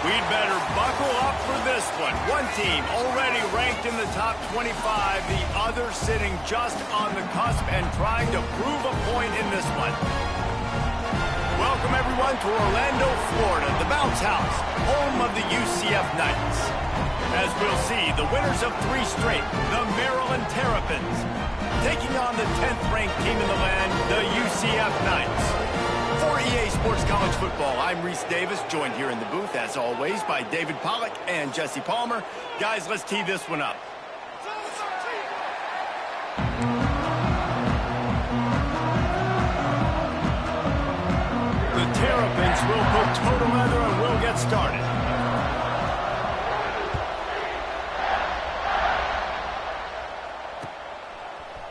We'd better buckle up for this one. One team already ranked in the top 25, the other sitting just on the cusp and trying to prove a point in this one. Welcome, everyone, to Orlando, Florida, the bounce house, home of the UCF Knights. As we'll see, the winners of 3 straight, the Maryland Terrapins, taking on the 10th-ranked team in the land, the UCF Knights. For EA Sports College Football, I'm Reese Davis, joined here in the booth, as always, by David Pollack and Jesse Palmer. Guys, let's tee this one up. The Terrapins will put total leather and we'll get started.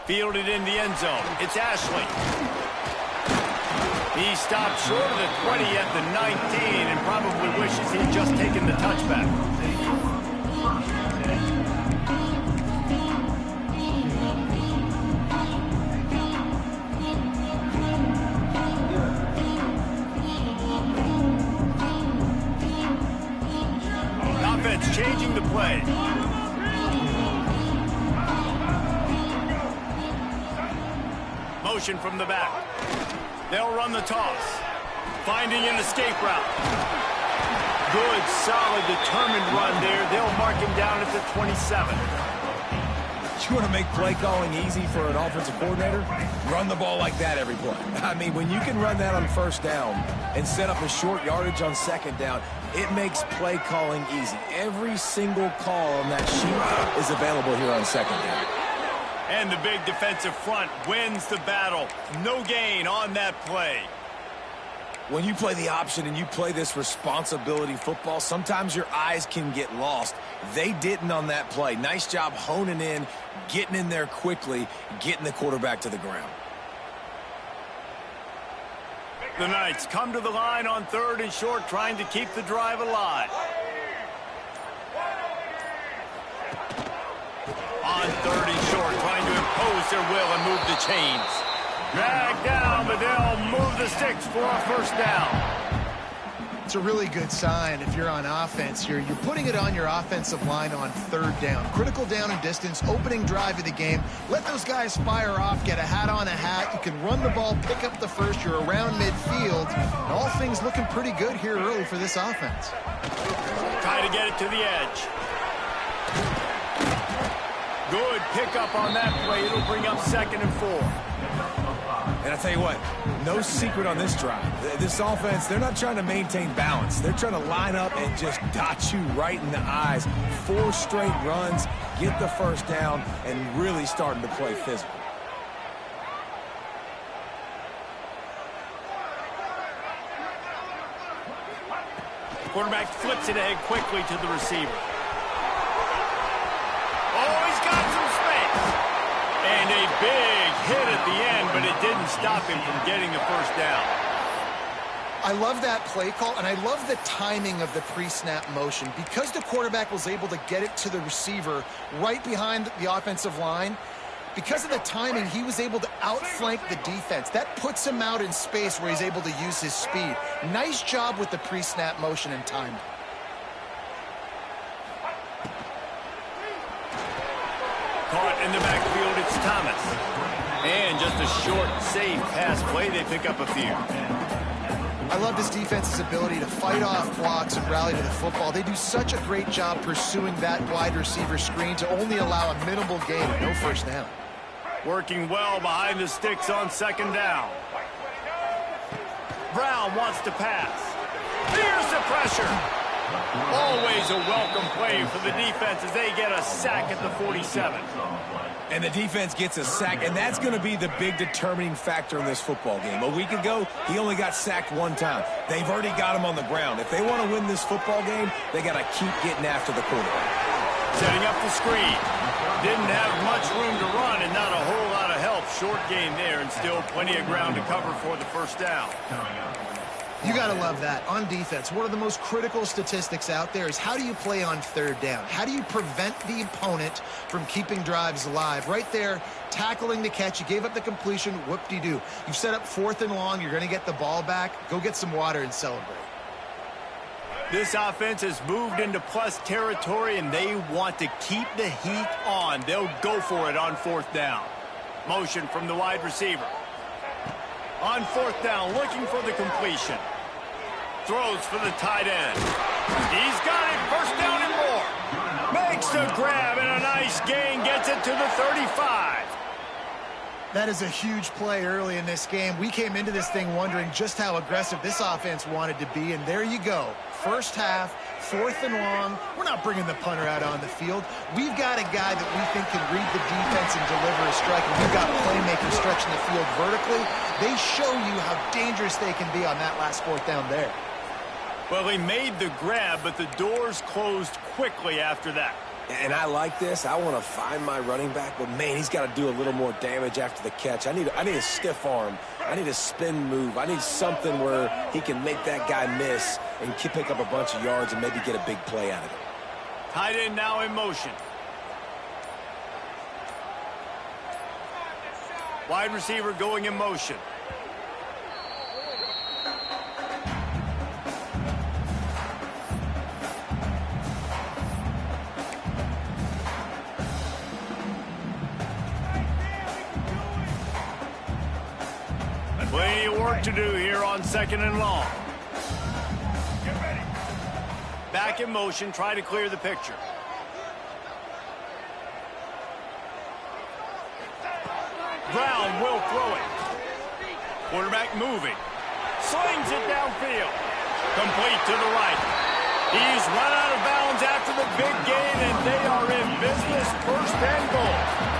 Fielded in the end zone. It's Ashley. He stopped short of the 20 at the 19 and probably wishes he'd just taken the touchback. Offense changing the play. Motion from the back. They'll run the toss. Finding an escape route. Good, solid, determined run there. They'll mark him down at the 27. You want to make play calling easy for an offensive coordinator? Run the ball like that every play. I mean, when you can run that on first down and set up a short yardage on second down, it makes play calling easy. Every single call on that sheet is available here on second down. And the big defensive front wins the battle. No gain on that play. When you play the option and you play this responsibility football, sometimes your eyes can get lost. They didn't on that play. Nice job honing in, getting in there quickly, getting the quarterback to the ground. The Knights come to the line on 3rd and short, trying to keep the drive alive. On 3rd and short, trying to impose their will and move the chains. Dragged down, but they'll move the sticks for a first down. It's a really good sign if you're on offense here. You're putting it on your offensive line on 3rd down. Critical down and distance, opening drive of the game. Let those guys fire off, get a hat on a hat. You can run the ball, pick up the first. You're around midfield. And all things looking pretty good here early for this offense. Try to get it to the edge. Good pickup on that play. It'll bring up 2nd and 4. And I tell you what, no secret on this drive. This offense, they're not trying to maintain balance. They're trying to line up and just dot you right in the eyes. 4 straight runs, get the first down, and really starting to play physical. Quarterback flips it ahead quickly to the receiver. Oh, he's got some space. And a big hit at the end, but it didn't stop him from getting the first down. I love that play call, and I love the timing of the pre-snap motion. Because the quarterback was able to get it to the receiver right behind the offensive line, because of the timing, he was able to outflank the defense. That puts him out in space where he's able to use his speed. Nice job with the pre-snap motion and timing. Caught in the backfield, it's Thomas. And just a short, safe pass play, they pick up a few. I love this defense's ability to fight off blocks and rally to the football. They do such a great job pursuing that wide receiver screen to only allow a minimal gain and no first down. Working well behind the sticks on 2nd down. Brown wants to pass. Here's the pressure. Always a welcome play for the defense as they get a sack at the 47. And the defense gets a sack, and that's going to be the big determining factor in this football game. A week ago, he only got sacked 1 time. They've already got him on the ground. If they want to win this football game, they got to keep getting after the quarterback. Setting up the screen. Didn't have much room to run and not a whole lot of help. Short gain there and still plenty of ground to cover for the first down. You got to love that. On defense, one of the most critical statistics out there is how do you play on 3rd down? How do you prevent the opponent from keeping drives alive? Right there, tackling the catch. You gave up the completion. Whoop-de-doo. You've set up 4th and long. You're going to get the ball back. Go get some water and celebrate. This offense has moved into plus territory, and they want to keep the heat on. They'll go for it on fourth down. Motion from the wide receiver. On fourth down, looking for the completion. Throws for the tight end. He's got it. First down and more. Makes the grab, and a nice gain. Gets it to the 35. That is a huge play early in this game. We came into this thing wondering just how aggressive this offense wanted to be, and there you go. First half, fourth and long. We're not bringing the punter out on the field. We've got a guy that we think can read the defense and deliver a strike, and we've got playmakers stretching the field vertically. They show you how dangerous they can be on that last fourth down there. Well, he made the grab, but the doors closed quickly after that. And I like this. I want to find my running back, but, man, he's got to do a little more damage after the catch. I need a stiff arm. I need a spin move. I need something where he can make that guy miss and pick up a bunch of yards and maybe get a big play out of it. Tight end now in motion. Wide receiver going in motion. Plenty of work to do here on second and long. Back in motion, try to clear the picture. Brown will throw it. Quarterback moving. Slings it downfield. Complete to the right. He's run out of bounds after the big gain, and they are in business. First and goal.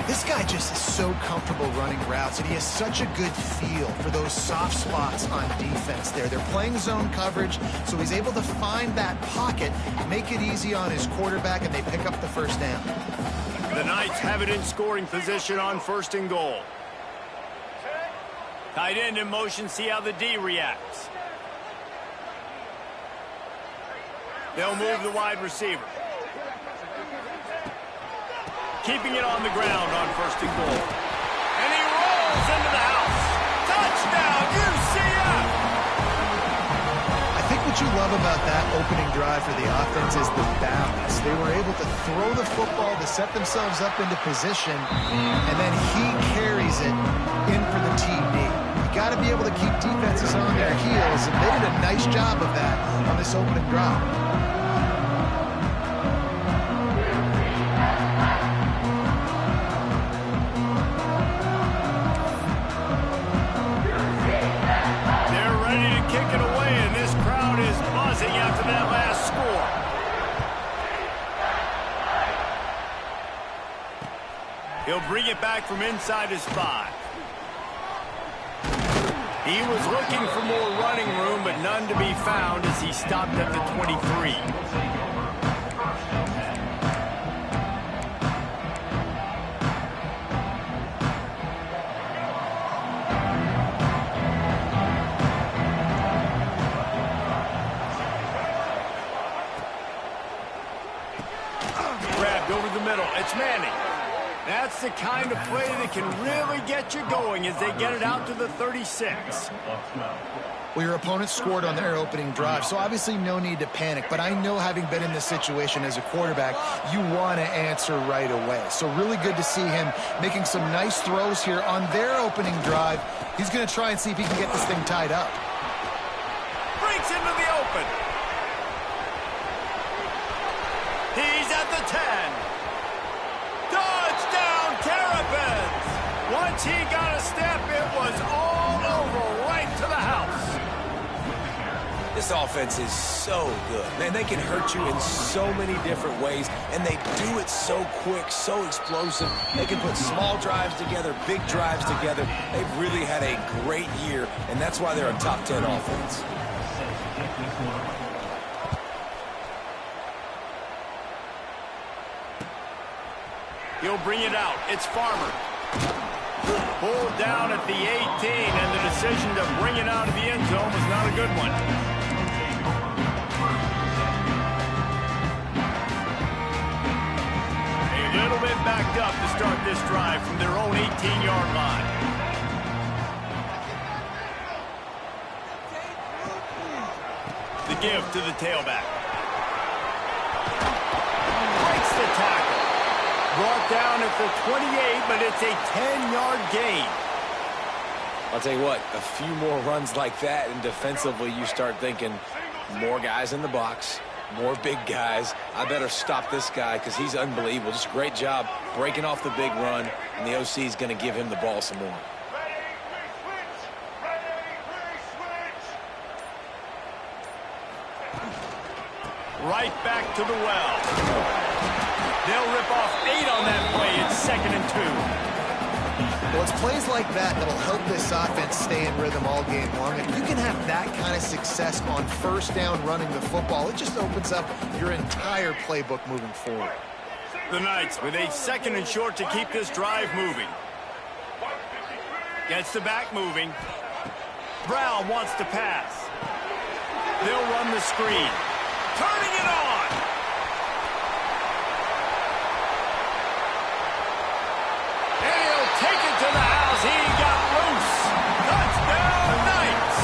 This guy just is so comfortable running routes, and he has such a good feel for those soft spots on defense there. They're playing zone coverage, so he's able to find that pocket, make it easy on his quarterback, and they pick up the first down. The Knights have it in scoring position on first and goal. Tight end in motion, see how the D reacts. They'll move the wide receiver. Keeping it on the ground on first and goal. And he rolls into the house. Touchdown, UCF! I think what you love about that opening drive for the offense is the balance. They were able to throw the football to set themselves up into position, and then he carries it in for the TD. You got to be able to keep defenses on their heels, and they did a nice job of that on this opening drive. After that last score. He'll bring it back from inside his 5. He was looking for more running room, but none to be found as he stopped at the 23. It's Manning. That's the kind of play that can really get you going as they get it out to the 36. Well, your opponent scored on their opening drive, so obviously no need to panic. But I know, having been in this situation as a quarterback, you want to answer right away. So really good to see him making some nice throws here on their opening drive. He's going to try and see if he can get this thing tied up. Breaks into the open. He's at the 10. Touchdown, Terrapins! Once he got a step, it was all over, right to the house. This offense is so good. Man, they can hurt you in so many different ways, and they do it so quick, so explosive. They can put small drives together, big drives together. They've really had a great year, and that's why they're a top 10 offense. He'll bring it out. It's Farmer. Pulled down at the 18, and the decision to bring it out of the end zone was not a good one. A little bit backed up to start this drive from their own 18-yard line. The give to the tailback. Breaks the tackle. Brought down at the 28, but it's a 10-yard gain. I'll tell you what, a few more runs like that, and defensively you start thinking more guys in the box, more big guys. I better stop this guy because he's unbelievable. Just a great job breaking off the big run, and the OC is going to give him the ball some more. Right back to the well. They'll rip off 8 on that play. It's 2nd and 2. Well, it's plays like that that'll help this offense stay in rhythm all game long. If you can have that kind of success on first down running the football, it just opens up your entire playbook moving forward. The Knights with a 2nd and short to keep this drive moving. Gets the back moving. Brown wants to pass. They'll run the screen. Turning it on. And he'll take it to the house. He got loose. Touchdown, Knights.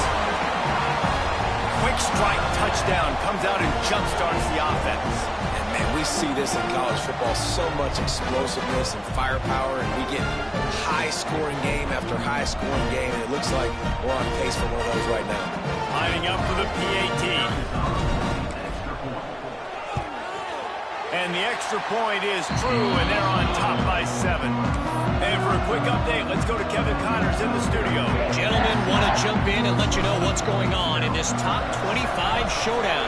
Quick strike touchdown comes out and jumpstarts the offense. And, man, we see this in college football, so much explosiveness and firepower, and we get high-scoring game after high-scoring game, and it looks like we're on pace for one of those right now. Lining up for the PAT. And the extra point is true, and they're on top by 7. And for a quick update, let's go to Kevin Connors in the studio. Gentlemen, want to jump in and let you know what's going on in this top 25 showdown.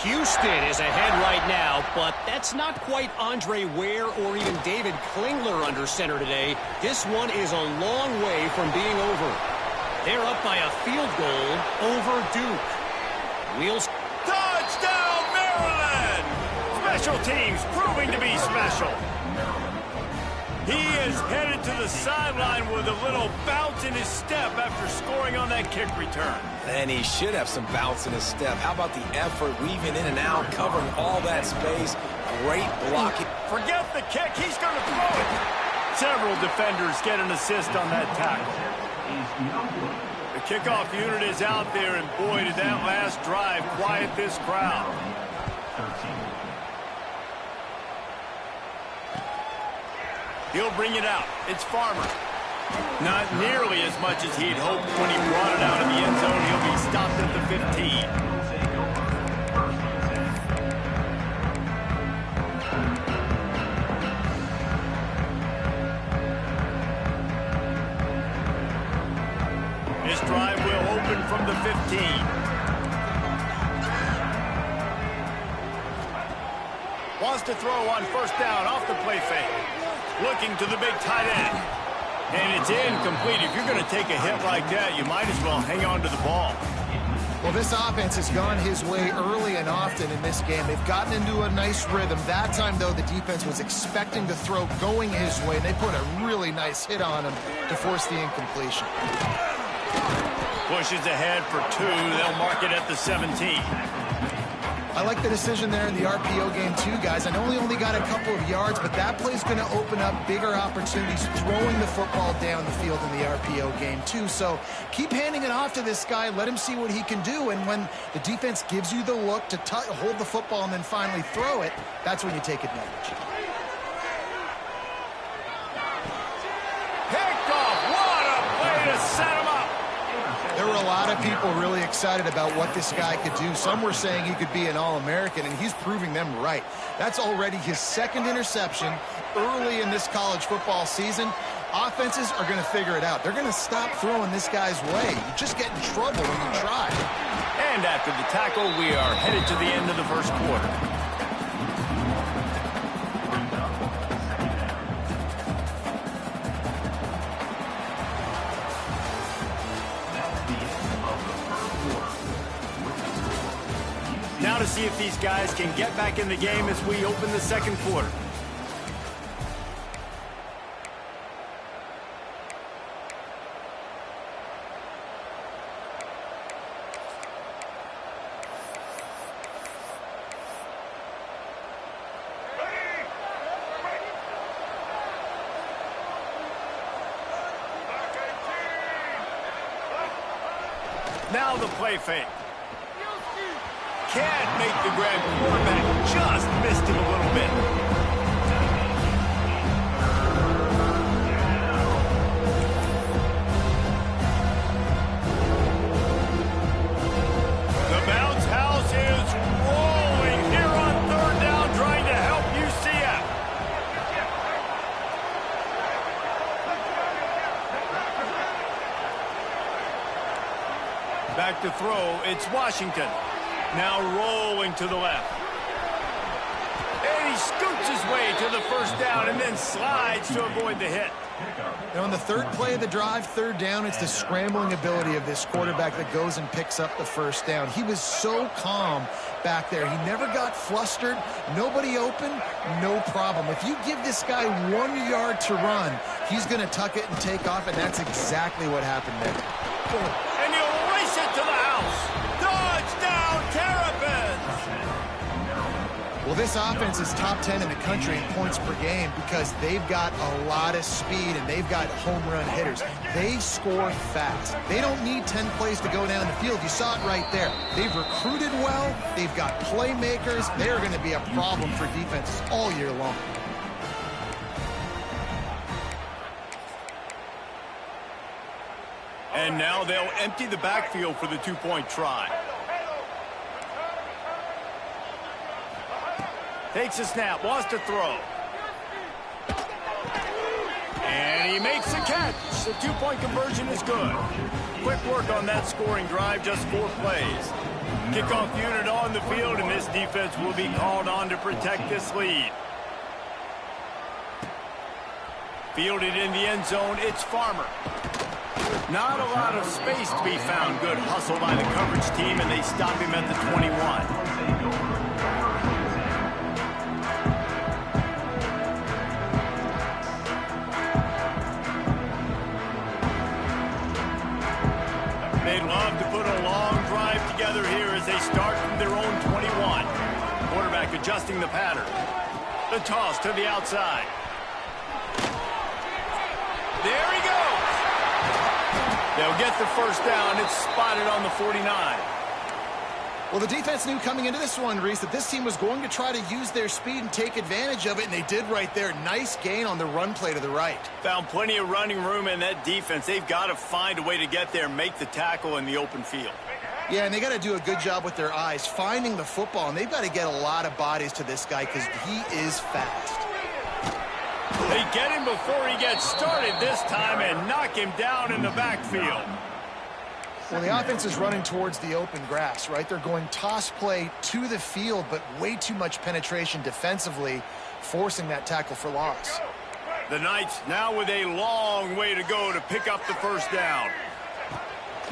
Houston is ahead right now, but that's not quite Andre Ware or even David Klingler under center today. This one is a long way from being over. They're up by a field goal over Duke. Wheels. Touchdown, Maryland! Special teams proving to be special. He is headed to the sideline with a little bounce in his step after scoring on that kick return. And he should have some bounce in his step. How about the effort, weaving in and out, covering all that space. Great blocking. Forget the kick. He's going to throw it. Several defenders get an assist on that tackle. The kickoff unit is out there, and boy, did that last drive quiet this crowd. He'll bring it out. It's Farmer. Not nearly as much as he'd hoped when he brought it out of the end zone. He'll be stopped at the 15. This drive will open from the 15. Wants to throw on first down off the play fake. Looking to the big tight end. And it's incomplete. If you're going to take a hit like that, you might as well hang on to the ball. Well, this offense has gone his way early and often in this game. They've gotten into a nice rhythm. That time, though, the defense was expecting the throw going his way, and they put a really nice hit on him to force the incompletion. Pushes ahead for 2. They'll mark it at the 17. I like the decision there in the RPO game, too, guys. I know he only got a couple of yards, but that play's going to open up bigger opportunities throwing the football down the field in the RPO game, too. So keep handing it off to this guy. Let him see what he can do. And when the defense gives you the look to hold the football and then finally throw it, that's when you take advantage. Picked off. What a play to set him up. There were a lot of people really excited about what this guy could do. Some were saying he could be an All-American, and he's proving them right. That's already his 2nd interception early in this college football season. Offenses are going to figure it out. They're going to stop throwing this guy's way. You just get in trouble when you try. And after the tackle, we are headed to the end of the first quarter. Now to see if these guys can get back in the game as we open the second quarter. Now the play fake. can't make the grab. Quarterback just missed him a little bit. The bounce house is rolling here on third down, trying to help UCF. Back to throw, it's Washington. Now rolling to the left. And he scoots his way to the first down and then slides to avoid the hit. And on the third play of the drive, third down, it's the scrambling ability of this quarterback that goes and picks up the first down. He was so calm back there. He never got flustered. Nobody open, no problem. If you give this guy 1 yard to run, he's going to tuck it and take off, and that's exactly what happened there. And he'll race it to the house. Touchdown, Terrapins! Well, this offense is top 10 in the country in points per game because they've got a lot of speed and they've got home run hitters. They score fast. They don't need 10 plays to go down the field. You saw it right there. They've recruited well. They've got playmakers. They're going to be a problem for defenses all year long. And now they'll empty the backfield for the two-point try. Takes a snap, wants to throw. And he makes a catch. The two-point conversion is good. Quick work on that scoring drive, just 4 plays. Kickoff unit on the field, and this defense will be called on to protect this lead. Fielded in the end zone, it's Farmer. Not a lot of space to be found. Good hustle by the coverage team, and they stop him at the 21. They'd love to put a long drive together here as they start from their own 21. Quarterback adjusting the pattern. The toss to the outside. There he goes. They'll get the first down. It's spotted on the 49. Well, the defense knew coming into this one, Reese, that this team was going to try to use their speed and take advantage of it, and they did right there. Nice gain on the run play to the right. Found plenty of running room in that defense. They've got to find a way to get there and make the tackle in the open field. Yeah, and they got to do a good job with their eyes, finding the football, and they've got to get a lot of bodies to this guy because he is fast. They get him before he gets started this time and knock him down in the backfield. Well, the offense is running towards the open grass, right? They're going toss play to the field, but way too much penetration defensively, forcing that tackle for loss. The Knights now with a long way to go to pick up the first down.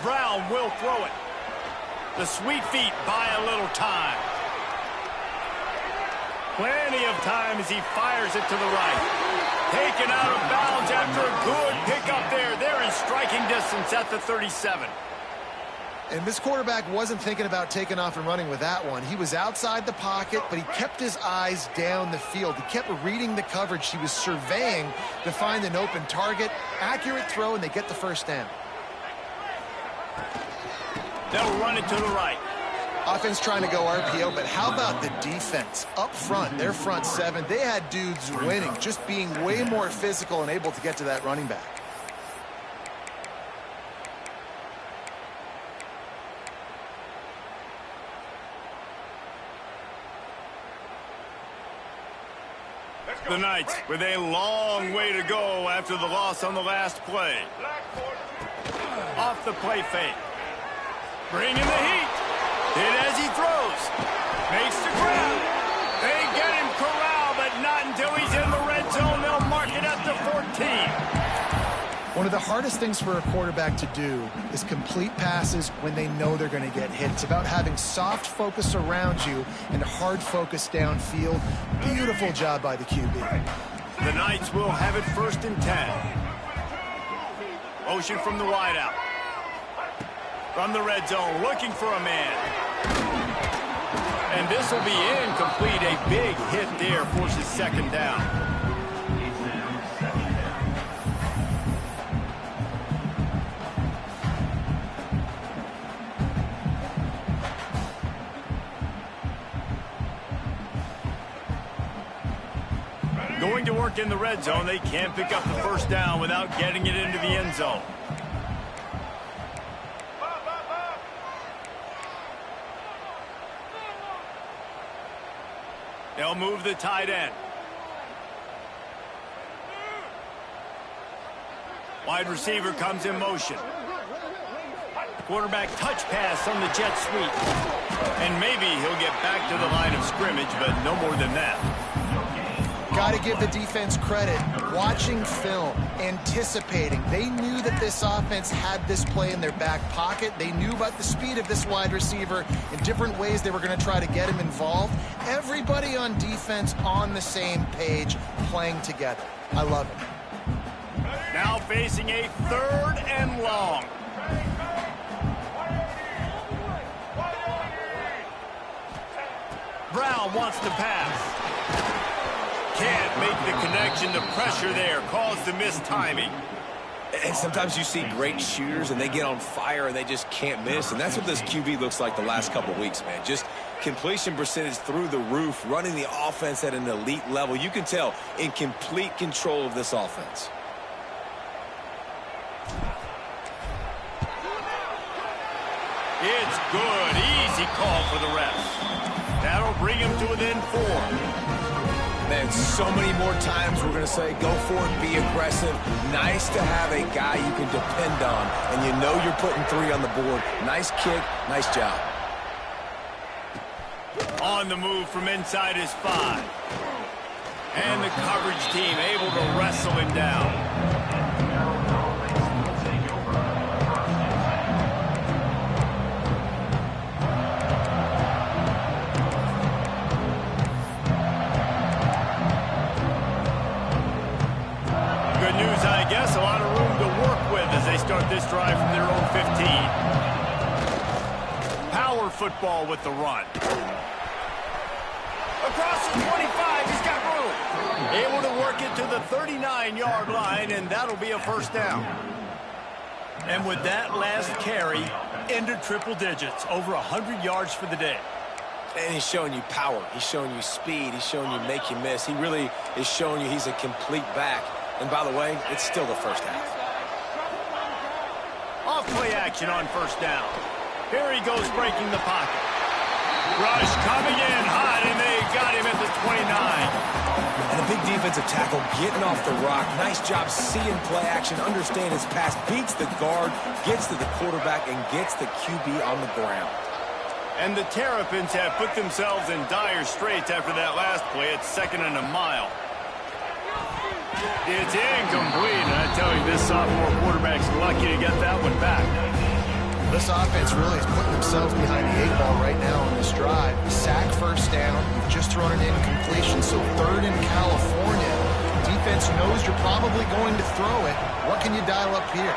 Brown will throw it. The sweet feet buy a little time. Plenty of time as he fires it to the right. Taken out of bounds after a good pickup there. They're in striking distance at the 37. And this quarterback wasn't thinking about taking off and running with that one. He was outside the pocket, but he kept his eyes down the field. He kept reading the coverage. He was surveying to find an open target. Accurate throw, and they get the first down. They'll run it to the right. Offense trying to go RPO, but how about the defense? Up front, their front seven, they had dudes winning, just being way more physical and able to get to that running back. The Knights with a long way to go after the loss on the last play. Off the play fake. Bringing the heat. Hit as he throws. Makes the grab. They get him corralled, but not until he's in the red zone. They'll mark it at the 14. One of the hardest things for a quarterback to do is complete passes when they know they're going to get hit. It's about having soft focus around you and hard focus downfield. Beautiful job by the QB. The Knights will have it 1st and 10. Motion from the wideout. From the red zone, looking for a man. And this will be incomplete. A big hit there forces 2nd down. Going to work in the red zone. They can't pick up the first down without getting it into the end zone. They'll move the tight end. Wide receiver comes in motion. Quarterback touch pass on the jet sweep. And maybe he'll get back to the line of scrimmage, but no more than that. Got to give the defense credit. Watching film, anticipating. They knew that this offense had this play in their back pocket. They knew about the speed of this wide receiver in different ways they were going to try to get him involved. Everybody on defense on the same page, playing together. I love it. Now facing a 3rd and long. Brown wants to pass. Can't make the connection. The pressure there caused the missed timing. And sometimes you see great shooters and they get on fire and they just can't miss. And that's what this QB looks like the last couple weeks, man. Just completion percentage through the roof, running the offense at an elite level. You can tell in complete control of this offense. It's good. Easy call for the refs. That'll bring him to within 4. Man, so many more times we're going to say, go for it, be aggressive. Nice to have a guy you can depend on, and you know you're putting 3 on the board. Nice kick, nice job. On the move from inside his 5. And the coverage team able to wrestle him down. I guess a lot of room to work with as they start this drive from their own 15. Power football with the run. Across the 25, he's got room. Able to work it to the 39-yard line, and that'll be a first down. And with that last carry, into triple digits, over 100 yards for the day. And he's showing you power. He's showing you speed. He's showing you make you miss. He really is showing you he's a complete back. And by the way, it's still the first half. Off play action on first down. Here he goes breaking the pocket. Rush coming in hot, and they got him at the 29. And a big defensive tackle getting off the rock. Nice job seeing play action, understand his pass, beats the guard, gets to the quarterback, and gets the QB on the ground. And the Terrapins have put themselves in dire straits after that last play at 2nd and a mile. It's incomplete, and I tell you, this sophomore quarterback's lucky to get that one back. This offense really is putting themselves behind the 8 ball right now on this drive. Sack first down. You've just thrown an incompletion, so 3rd in California. Defense knows you're probably going to throw it. What can you dial up here?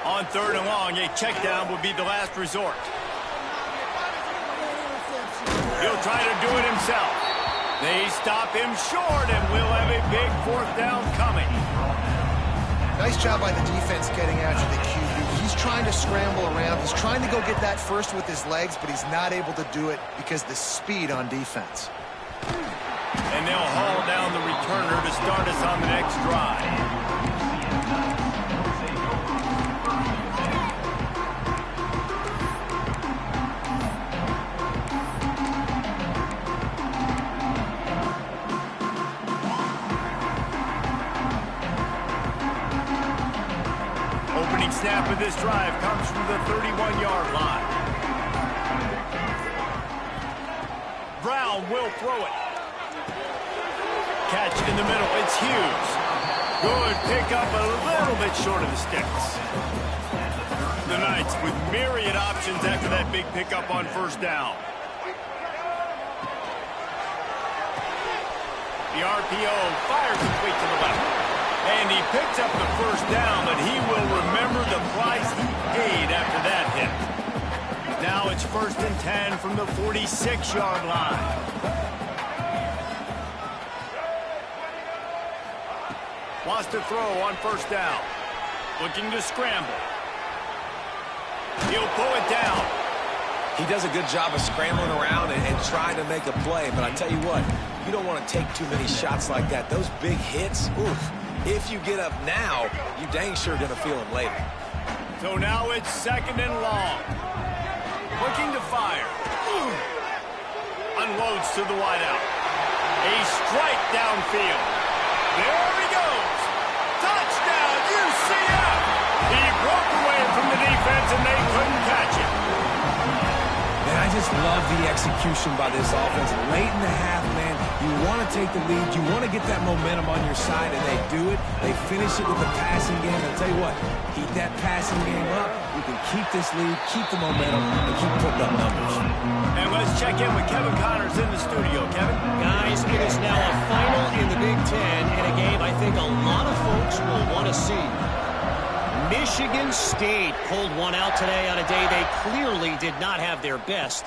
On 3rd and long, a check down would be the last resort. He'll try to do it himself. They stop him short, and we'll have a big 4th down coming. Nice job by the defense getting after the QB. He's trying to scramble around. He's trying to go get that first with his legs, but he's not able to do it because of the speed on defense. And they'll haul down the returner to start us on the next drive. Snap of this drive comes from the 31-yard line. Brown will throw it. Catch in the middle. It's Hughes. Good pickup, a little bit short of the sticks. The Knights with myriad options after that big pickup on first down. The RPO fires complete to the left. And he picks up the first down, but he will remember the price he paid after that hit. Now it's 1st and 10 from the 46-yard line. Wants to throw on first down. Looking to scramble. He'll pull it down. He does a good job of scrambling around and trying to make a play. But I tell you what, you don't want to take too many shots like that. Those big hits, oof. If you get up now, you dang sure going to feel them later. So now it's 2nd and long. Looking to fire. Unloads to the wideout. A strike downfield. There he goes. Touchdown, UCF. He broke away from the defense and they couldn't catch him. Man, I just love the execution by this offense. Late in the half, man, you want to take the lead. You want to get that momentum on your side, and they do it. They finish it with the passing game. I'll tell you what, keep that passing game up. You can keep this lead, keep the momentum, and keep putting up numbers. And let's check in with Kevin Connors in the studio. Kevin? Guys, it is now a final in the Big Ten, and a game I think a lot of folks will want to see. Michigan State pulled one out today on a day they clearly did not have their best.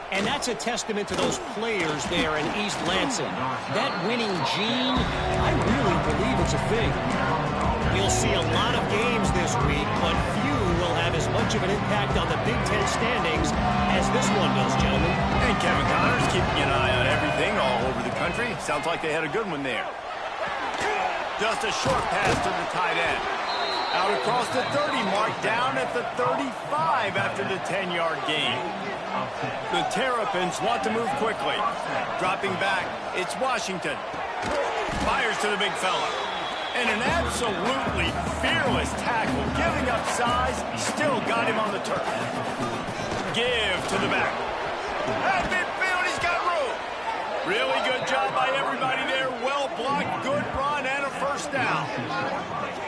And that's a testament to those players there in East Lansing. That winning gene, I really believe it's a thing. You'll see a lot of games this week, but few will have as much of an impact on the Big Ten standings as this one does, gentlemen. And Kevin Connors keeping an eye on everything all over the country. Sounds like they had a good one there. Just a short pass to the tight end. Out across the 30 mark, down at the 35 after the 10-yard gain. The Terrapins want to move quickly. Dropping back, it's Washington. Fires to the big fella. And an absolutely fearless tackle, giving up size, still got him on the turf. Give to the back. At midfield, he's got room. Really good job by everybody there. Well blocked, good run, and a first down.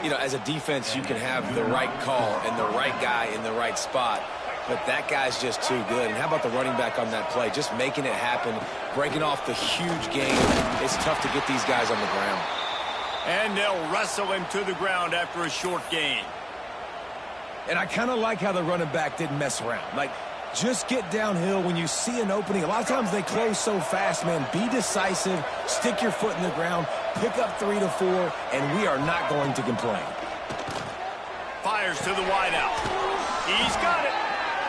You know, as a defense, you can have the right call and the right guy in the right spot, but that guy's just too good. And how about the running back on that play? Just making it happen, breaking off the huge gain. It's tough to get these guys on the ground. And they'll wrestle him to the ground after a short gain. And I kind of like how the running back didn't mess around. Like, just get downhill when you see an opening. A lot of times they close so fast, man. Be decisive, stick your foot in the ground, pick up 3 to 4, and we are not going to complain. Fires to the wideout. He's got it.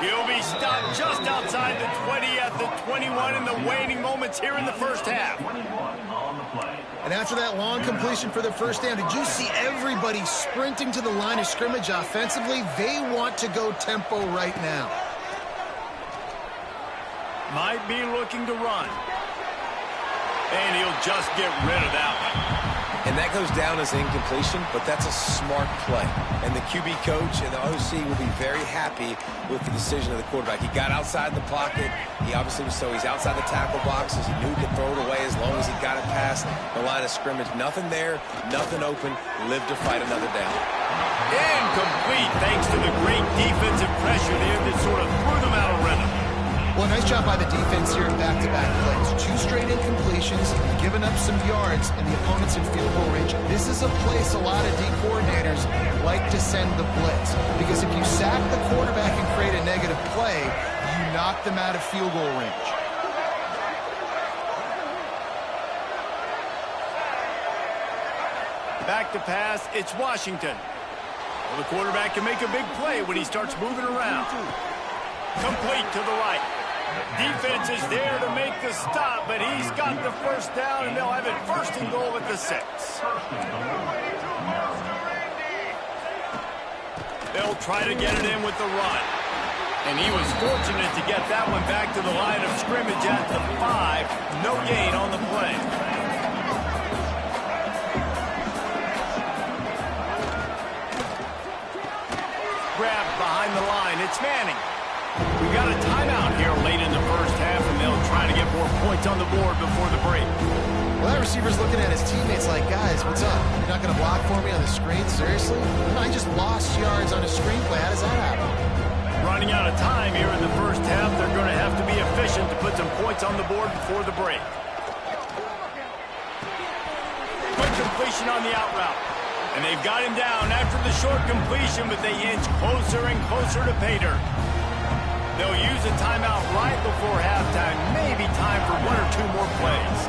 He'll be stopped just outside the 20 at the 21 in the waning moments here in the first half. And after that long completion for the first down, did you see everybody sprinting to the line of scrimmage offensively? They want to go tempo right now. Might be looking to run. And he'll just get rid of that one. And that goes down as incompletion, but that's a smart play. And the QB coach and the OC will be very happy with the decision of the quarterback. He got outside the pocket. He obviously was he's outside the tackle boxes. He knew he could throw it away as long as he got it past the line of scrimmage. Nothing there, nothing open. Live to fight another down. Incomplete thanks to the great defensive pressure there that sort of threw them out of rhythm. Well, nice job by the defense here in back-to-back plays. 2 straight incompletions, giving up some yards, and the opponent's in field goal range. This is a place a lot of D coordinators like to send the blitz, because if you sack the quarterback and create a negative play, you knock them out of field goal range. Back to pass, it's Washington. Well, the quarterback can make a big play when he starts moving around. Complete to the right. Defense is there to make the stop, but he's got the first down, and they'll have it 1st and goal at the 6. They'll try to get it in with the run. And he was fortunate to get that one back to the line of scrimmage at the 5. No gain on the play. Grabbed behind the line. It's Manning. We got a timeout here late in the first half, and they'll try to get more points on the board before the break. Well, that receiver's looking at his teammates like, guys, what's up? You're not going to block for me on the screen? Seriously? I just lost yards on a screenplay. How does that happen? Running out of time here in the first half. They're going to have to be efficient to put some points on the board before the break. Quick completion on the out route. And they've got him down after the short completion, but they inch closer and closer to pay dirt. They'll use a timeout right before halftime. Maybe time for 1 or 2 more plays.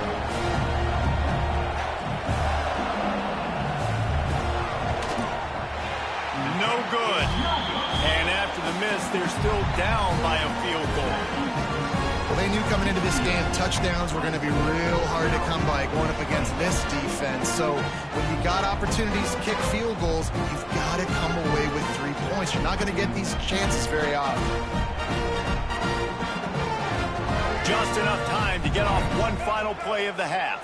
No good. And after the miss, they're still down by a field goal. into this game, touchdowns were going to be real hard to come by going up against this defense. So when you got opportunities to kick field goals, you've got to come away with 3 points. You're not going to get these chances very often. Just enough time to get off one final play of the half.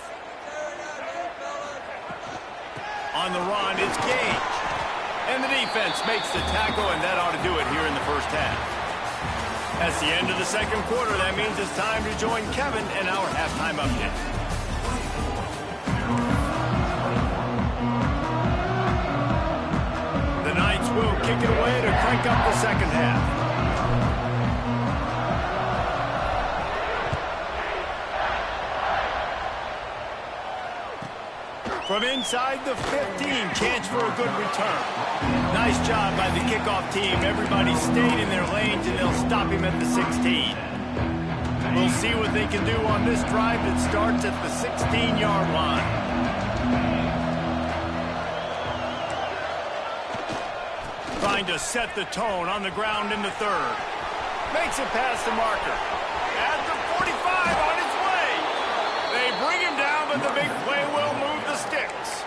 On the run, it's Gage. And the defense makes the tackle, and that ought to do it here in the first half. That's the end of the second quarter. That means it's time to join Kevin in our halftime update. The Knights will kick it away to crank up the second half. From inside the 15, chance for a good return. Nice job by the kickoff team. Everybody stayed in their lanes, and they'll stop him at the 16. We'll see what they can do on this drive that starts at the 16-yard line. Trying to set the tone on the ground in the third. Makes it past the marker. At the 45 on its way. They bring him down, but the big play will move the sticks.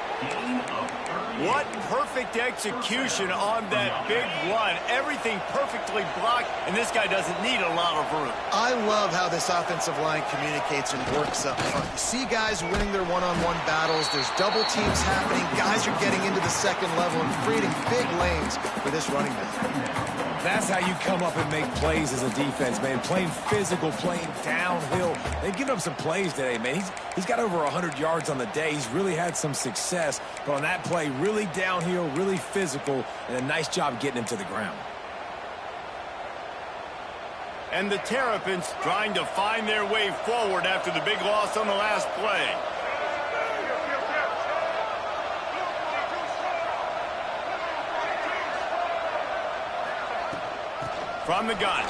What perfect execution on that big run. Everything perfectly blocked, and this guy doesn't need a lot of room. I love how this offensive line communicates and works up front. You see guys winning their one-on-one battles. There's double teams happening. Guys are getting into the second level and creating big lanes for this running back. That's how you come up and make plays as a defense, man. Playing physical, playing downhill. They've given up some plays today, man. He's got over 100 yards on the day. He's really had some success. But on that play, really downhill, really physical, and a nice job getting him to the ground. And the Terrapins trying to find their way forward after the big loss on the last play. From the gun,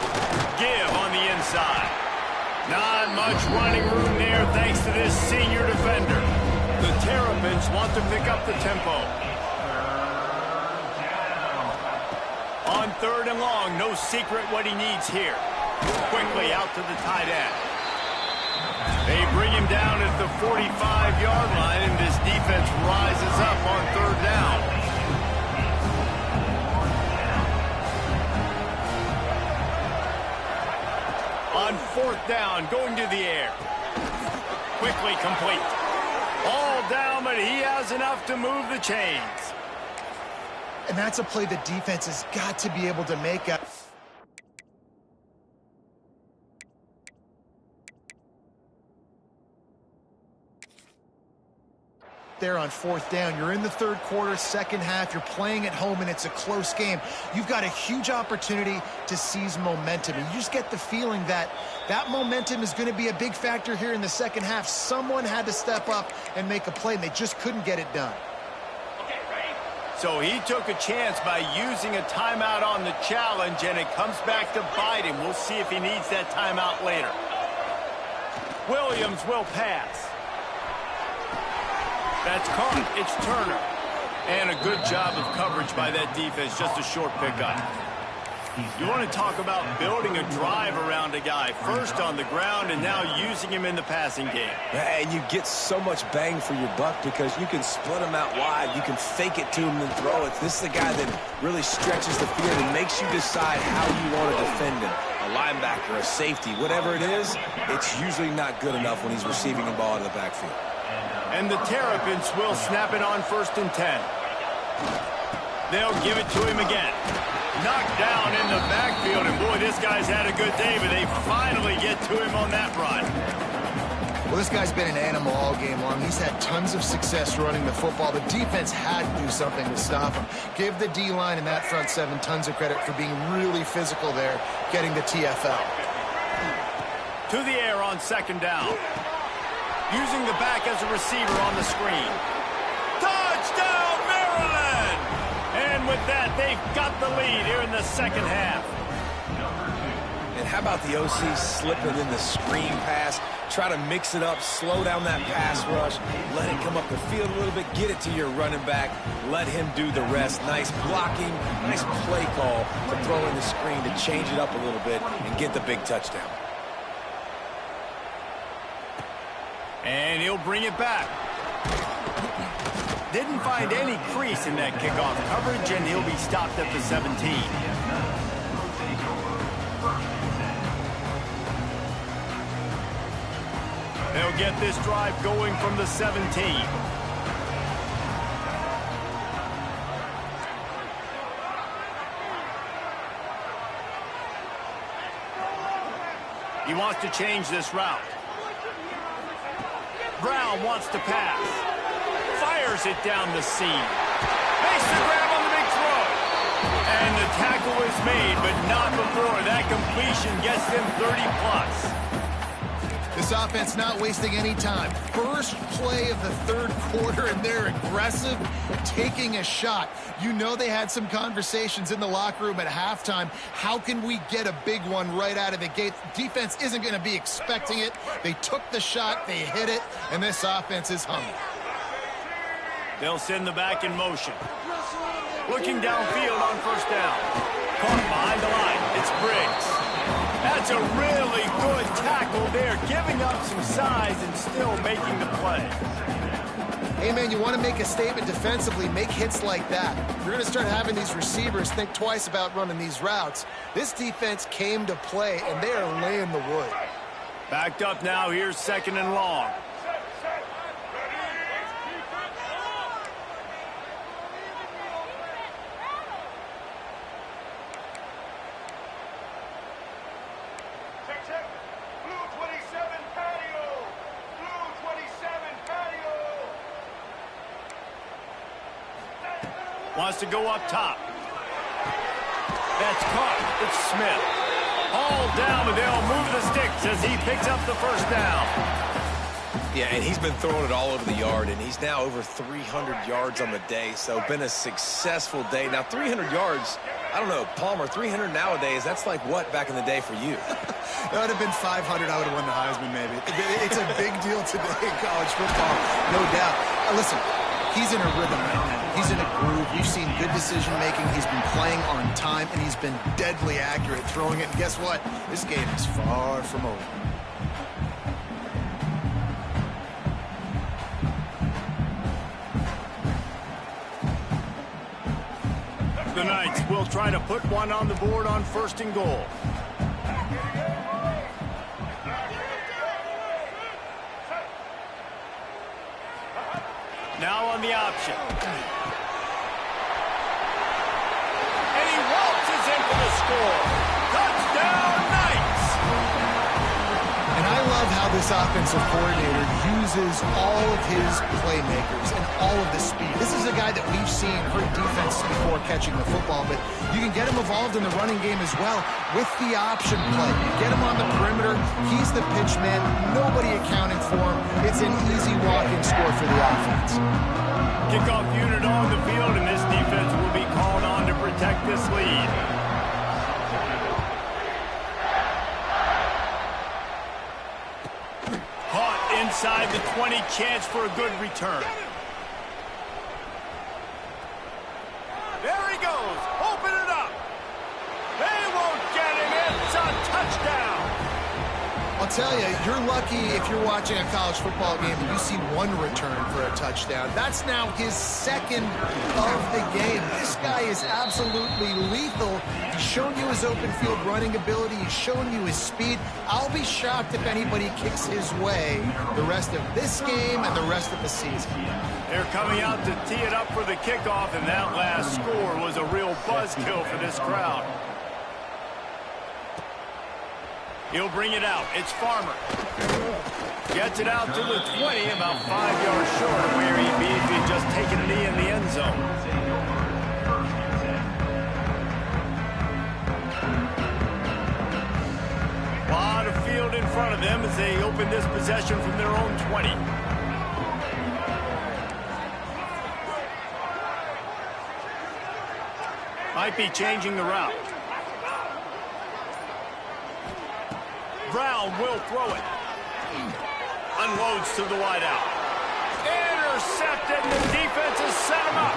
give on the inside. Not much running room there thanks to this senior defender. The Terrapins want to pick up the tempo. On third and long, no secret what he needs here. Quickly out to the tight end. They bring him down at the 45-yard line, and this defense rises up on third down. On fourth down, going to the air. Quickly complete. All down, but he has enough to move the chains. And that's a play the defense has got to be able to make up. There on fourth down. You're in the third quarter, second half. You're playing at home, and it's a close game. You've got a huge opportunity to seize momentum. And you just get the feeling that that momentum is going to be a big factor here in the second half. Someone had to step up and make a play, and they just couldn't get it done. So he took a chance by using a timeout on the challenge, and it comes back to bite him. We'll see if he needs that timeout later. Williams will pass. That's caught. It's Turner. And a good job of coverage by that defense. Just a short pickup. You want to talk about building a drive around a guy. First on the ground and now using him in the passing game. And you get so much bang for your buck because you can split him out wide. You can fake it to him and throw it. This is the guy that really stretches the field and makes you decide how you want to defend him. A linebacker, a safety, whatever it is, it's usually not good enough when he's receiving the ball out of the backfield. And the Terrapins will snap it on 1st and 10. They'll give it to him again. Knocked down in the backfield, and boy, this guy's had a good day, but they finally get to him on that run. Well, this guy's been an animal all game long. He's had tons of success running the football. The defense had to do something to stop him. Give the D-line and that front seven tons of credit for being really physical there, getting the TFL. To the air on 2nd down. Using the back as a receiver on the screen. Touchdown, Maryland! And with that, they've got the lead here in the second half. And how about the OC slipping in the screen pass? Try to mix it up, slow down that pass rush, let it come up the field a little bit, get it to your running back, let him do the rest. Nice blocking, nice play call to throw in the screen to change it up a little bit and get the big touchdown. And he'll bring it back. Didn't find any crease in that kickoff coverage, and he'll be stopped at the 17. They'll get this drive going from the 17. He wants to change this route. Brown wants to pass. Fires it down the seam. Makes the grab on the big throw. And the tackle is made, but not before that completion gets them 30+. This offense not wasting any time. First play of the third quarter, and they're aggressive, taking a shot. You know they had some conversations in the locker room at halftime. How can we get a big one right out of the gate? Defense isn't going to be expecting it. They took the shot, they hit it, and this offense is humming. They'll send the back in motion. Looking downfield on first down. Caught behind the line. It's Briggs. That's a really good tackle there, giving up some size and still making the play. Hey, man, you want to make a statement defensively, make hits like that. You're going to start having these receivers think twice about running these routes. This defense came to play, and they are laying the wood. Backed up now. Here's 2nd and long. Wants to go up top. That's caught. It's Smith. All down, but they'll move the sticks as he picks up the first down. Yeah, and he's been throwing it all over the yard, and he's now over 300 yards on the day, so been a successful day. Now, 300 yards, I don't know, Palmer, 300 nowadays, that's like what back in the day for you? That would have been 500. I would have won the Heisman, maybe. It's a big deal today in college football, no doubt. Listen, he's in a rhythm right now. He's in a groove. You've seen good decision-making. He's been playing on time, and he's been deadly accurate throwing it. And guess what? This game is far from over. The Knights will try to put one on the board on 1st and goal. Now on the option. And he waltzes in for the score. Touchdown, Knights! And I love how this offensive coordinator uses all of his playmakers and all of the speed. This is a guy that we've seen hurt defense before catching the football, but you can get him involved in the running game as well with the option play. You get him on the perimeter. He's the pitch man. Nobody accounting for him. It's an easy walk-in score for the offense. Kickoff unit on the field, and this defense will be called on to protect this lead. Caught inside the 20, chance for a good return. There he goes, open it up. They won't get him, it's a touchdown. I'll tell you, you're lucky if you're watching a college football game and you see one return for a touchdown. That's now his 2nd of the game. This guy is absolutely lethal. He's shown you his open field running ability. He's shown you his speed. I'll be shocked if anybody kicks his way the rest of this game and the rest of the season. They're coming out to tee it up for the kickoff, and that last score was a real buzzkill for this crowd. He'll bring it out. It's Farmer. Gets it out to the 20, about 5 yards short of where he'd be if he'd just taken a knee in the end zone. A lot of field in front of them as they open this possession from their own 20. Might be changing the route. Brown will throw it. Unloads to the wideout. Intercepted. The defense has set him up.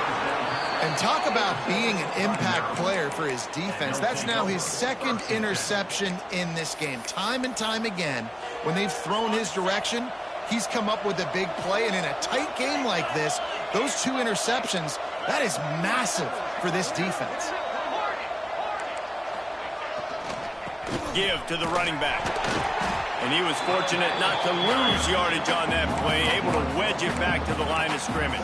And talk about being an impact player for his defense. That's now his 2nd interception in this game. Time and time again, when they've thrown his direction, he's come up with a big play. And in a tight game like this, those 2 interceptions, that is massive for this defense. Give to the running back. And he was fortunate not to lose yardage on that play, able to wedge it back to the line of scrimmage.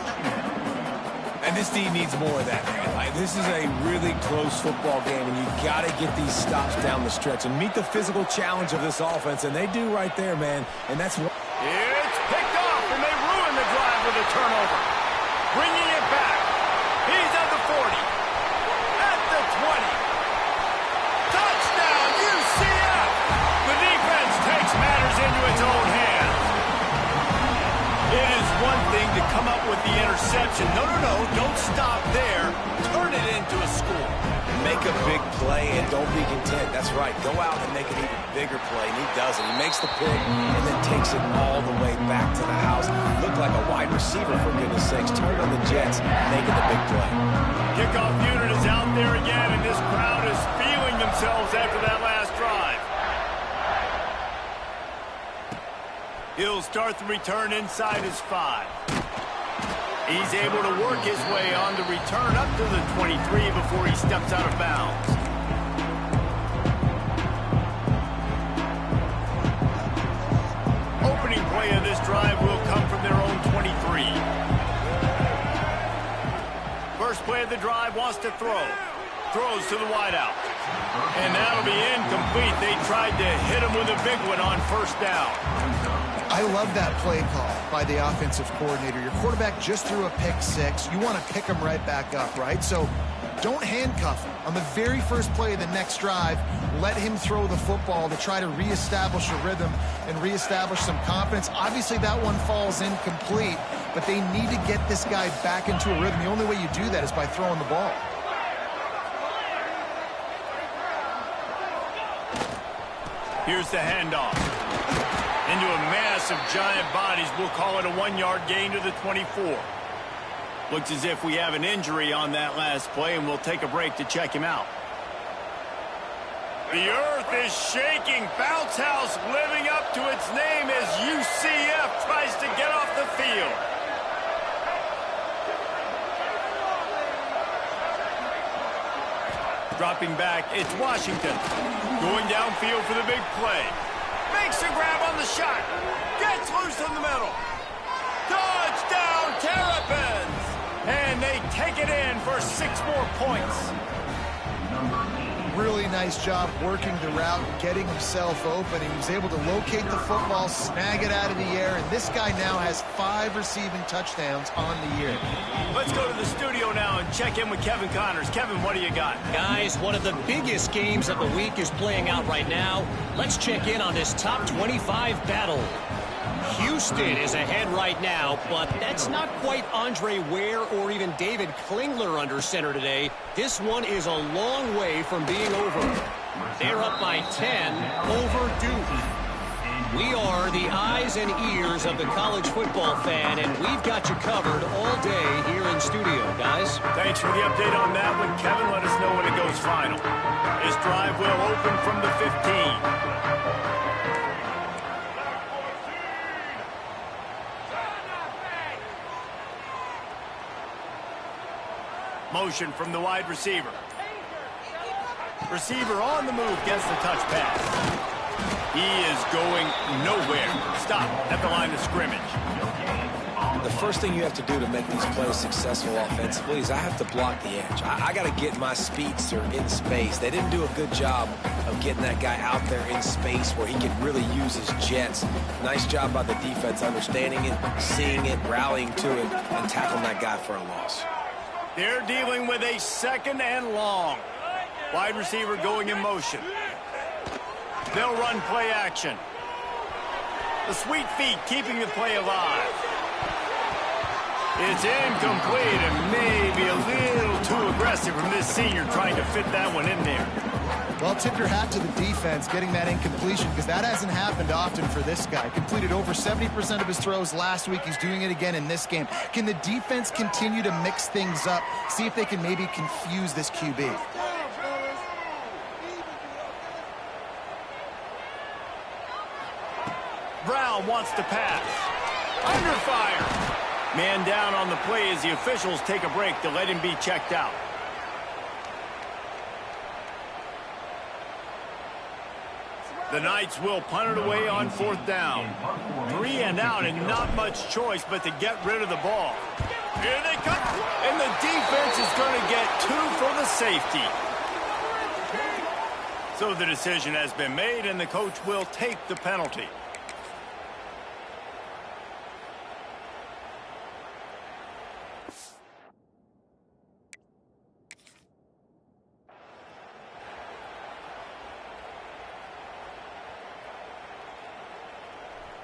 And this team needs more of that, man. Like, this is a really close football game, and you got to get these stops down the stretch and meet the physical challenge of this offense, and they do right there, man. And that's what... It's picked off, and they ruin the drive with a turnover. Bringing it back. He's at the 40. At the 20. Touchdown, UCF! The defense takes matters into its own hands. It is one thing to come up with the interception. No, don't stop there. Turn it into a score. Make a big play and don't be content. That's right. Go out and make an even bigger play, and he does it. He makes the pick and then takes it all the way back to the house. Looked like a wide receiver, for goodness sakes. Turned on the Jets, making the big play. Kickoff unit is out there again, and this crowd is feeling themselves after that last drive. He'll start the return inside his 5. He's able to work his way on the return up to the 23 before he steps out of bounds. Opening play of this drive will come from their own 23. First play of the drive, wants to throw. Throws to the wideout. And that'll be incomplete. They tried to hit him with a big one on first down. I love that play call by the offensive coordinator. Your quarterback just threw a pick 6. You want to pick him right back up, right? So don't handcuff him. On the very first play of the next drive, let him throw the football to try to reestablish a rhythm and reestablish some confidence. Obviously, that one falls incomplete, but they need to get this guy back into a rhythm. The only way you do that is by throwing the ball. Here's the handoff. Into a mass of giant bodies. We'll call it a 1-yard gain to the 24. Looks as if we have an injury on that last play, and we'll take a break to check him out. The earth is shaking. Bounce House living up to its name as UCF tries to get off the field. Dropping back, it's Washington. Going downfield for the big play. Makes a grab on the shot. Gets loose in the middle. Touchdown, Terrapins! And they take it in for 6 more points. Really nice job working the route, getting himself open. He was able to locate the football, snag it out of the air, and this guy now has 5 receiving touchdowns on the year. Let's go to the studio now and check in with Kevin Connors. Kevin, what do you got? Guys, one of the biggest games of the week is playing out right now. Let's check in on this top 25 battle. Houston is ahead right now, but that's not quite Andre Ware or even David Klingler under center today. This one is a long way from being over. They're up by 10 over Duke. We are the eyes and ears of the college football fan, and we've got you covered all day here in studio, guys. Thanks for the update on that one, Kevin. Let us know when it goes final. This drive will open from the 15. Motion from the wide receiver. Receiver on the move, gets the touch pass. He is going nowhere. Stop at the line of scrimmage. The first thing you have to do to make these plays successful offensively is I have to block the edge. I got to get my speedster in space. They didn't do a good job of getting that guy out there in space where he could really use his jets. Nice job by the defense understanding it, seeing it, rallying to it, and tackling that guy for a loss. They're dealing with a 2nd and long. Wide receiver going in motion. They'll run play action. The sweet feet keeping the play alive. It's incomplete and maybe a little too aggressive from this senior trying to fit that one in there. Well, tip your hat to the defense getting that incompletion because that hasn't happened often for this guy. Completed over 70% of his throws last week. He's doing it again in this game. Can the defense continue to mix things up? See if they can maybe confuse this QB. Brown wants to pass. Under fire. Man down on the play as the officials take a break to let him be checked out. The Knights will punt it away on 4th down. 3 and out and not much choice but to get rid of the ball. Here they come. And the defense is going to get 2 for the safety. So the decision has been made and the coach will take the penalty.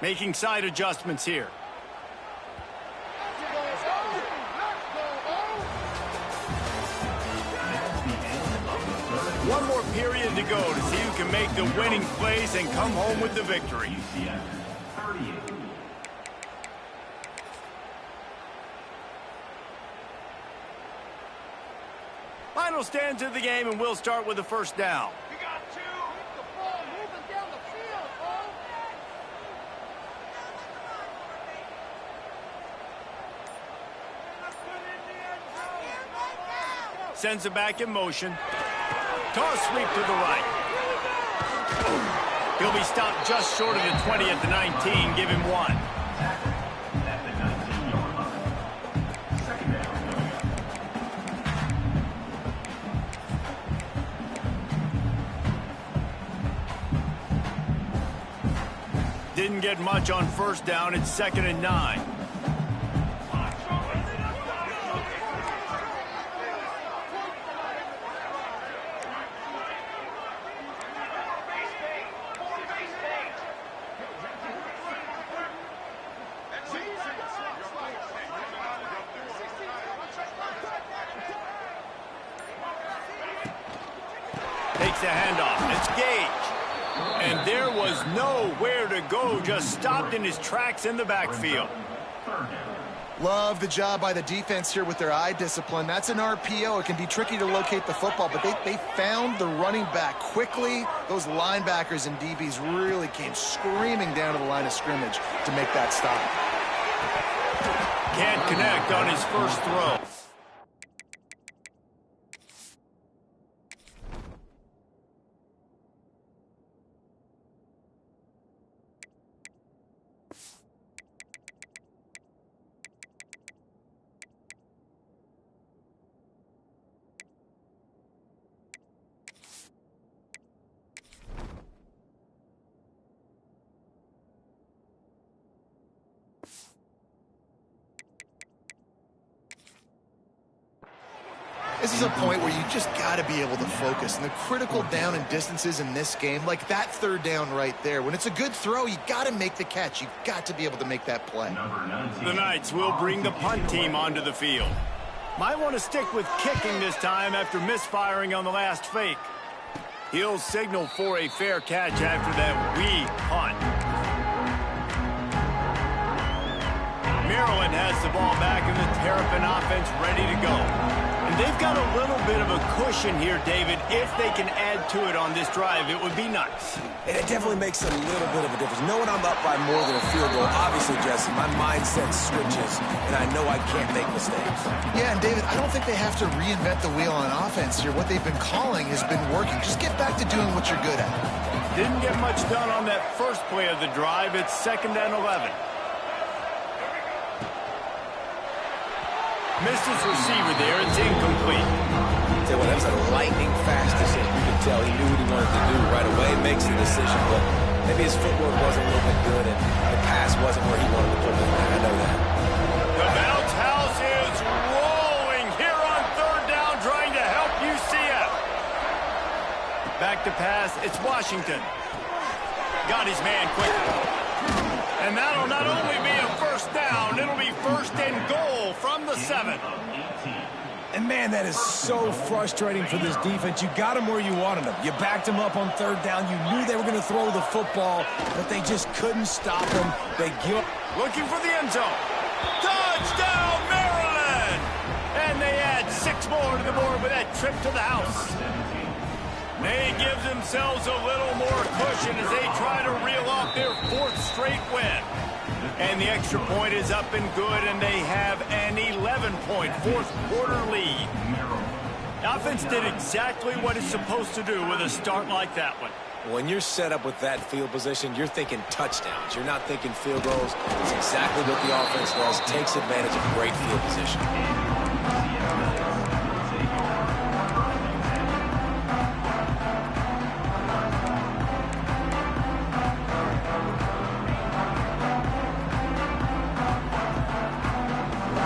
Making side adjustments here. One more period to go to see who can make the winning plays and come home with the victory. Final stands of the game, and we'll start with the 1st down. Sends it back in motion. Toss sweep to the right. He'll be stopped just short of the 20 at the 19. Give him 1. Didn't get much on 1st down. It's 2nd and 9. Takes a handoff. It's Gage. And there was nowhere to go. Just stopped in his tracks in the backfield. Love the job by the defense here with their eye discipline. That's an RPO. It can be tricky to locate the football, but they found the running back quickly. Those linebackers and DBs really came screaming down to the line of scrimmage to make that stop. Can't connect on his first throw. This is a point where you just got to be able to focus. And the critical down and distances in this game, like that 3rd down right there, when it's a good throw, you got to make the catch. You've got to be able to make that play. The Knights will bring the punt team onto the field. Might want to stick with kicking this time after misfiring on the last fake. He'll signal for a fair catch after that weak punt. Maryland has the ball back and the Terrapin offense ready to go. And they've got a little bit of a cushion here, David. If they can add to it on this drive, it would be nice. And it definitely makes a little bit of a difference. Knowing I'm up by more than a field goal, obviously, Jesse, my mindset switches, and I know I can't make mistakes. Yeah, and David, I don't think they have to reinvent the wheel on offense here. What they've been calling has been working. Just get back to doing what you're good at. Didn't get much done on that first play of the drive. It's 2nd and 11. Missed his receiver there. It's incomplete. Well, that was a lightning-fast decision. You can tell he knew what he wanted to do right away. Makes the decision, but maybe his footwork wasn't a little bit good, and the pass wasn't where he wanted to put it. I know that. The bounce house is rolling here on 3rd down, trying to help UCF. Back to pass. It's Washington. Got his man quickly. And that'll not only be a 1st down, it'll be 1st and goal from the 7. And, man, that is so frustrating for this defense. You got them where you wanted them. You backed them up on 3rd down. You knew they were going to throw the football, but they just couldn't stop them. They give. Looking for the end zone. Touchdown, Maryland! And they add 6 more to the board with that trip to the house. They give themselves a little more cushion as they try to reel off their 4th straight win. And the extra point is up and good, and they have an 11-point fourth-quarter lead. The offense did exactly what it's supposed to do with a start like that one. When you're set up with that field position, you're thinking touchdowns. You're not thinking field goals. It's exactly what the offense does. Takes advantage of great field position.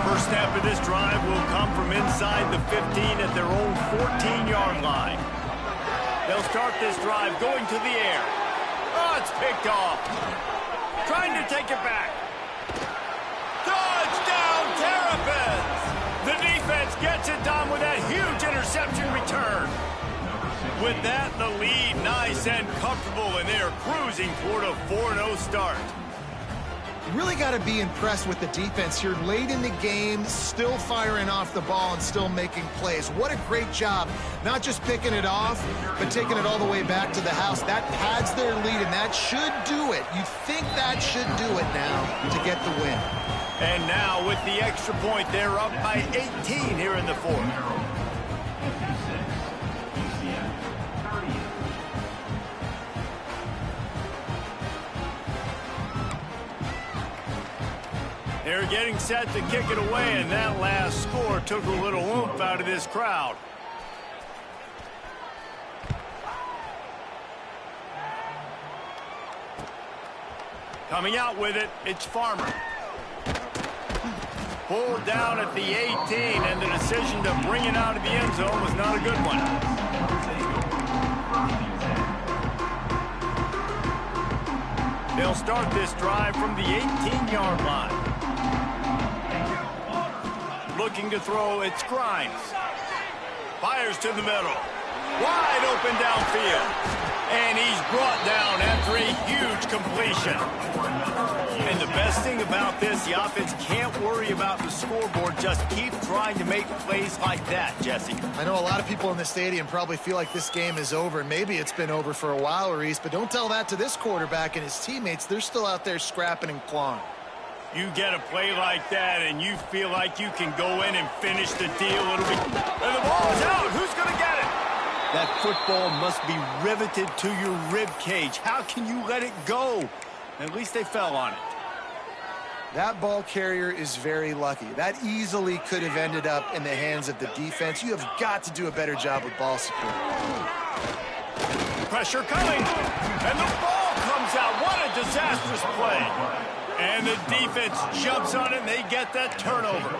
First snap of this drive will come from inside the 15 at their own 14-yard line. They'll start this drive going to the air. Oh, it's picked off. Trying to take it back. Touchdown, Terrapins! The defense gets it done with that huge interception return. With that, the lead nice and comfortable, and they are cruising toward a 4-0 start. You really got to be impressed with the defense here. Late in the game, still firing off the ball and still making plays. What a great job. Not just picking it off, but taking it all the way back to the house. That pads their lead, and that should do it. You think that should do it now to get the win. And now with the extra point, they're up by 18 here in the 4th. They're getting set to kick it away, and that last score took a little oomph out of this crowd. Coming out with it, it's Farmer. Pulled down at the 18, and the decision to bring it out of the end zone was not a good one. They'll start this drive from the 18-yard line. Looking to throw, it's Grimes. Fires to the middle. Wide open downfield. And he's brought down after a huge completion. And the best thing about this, the offense can't worry about the scoreboard. Just keep trying to make plays like that, Jesse. I know a lot of people in the stadium probably feel like this game is over, and maybe it's been over for a while, Reese, but don't tell that to this quarterback and his teammates. They're still out there scrapping and clawing. You get a play like that, and you feel like you can go in and finish the deal. It'll be, and the ball is out. Who's going to get it? That football must be riveted to your rib cage. How can you let it go? At least they fell on it. That ball carrier is very lucky. That easily could have ended up in the hands of the defense. You have got to do a better job with ball security. Pressure coming, and the ball comes out. What a disastrous play. And the defense jumps on it, and they get that turnover.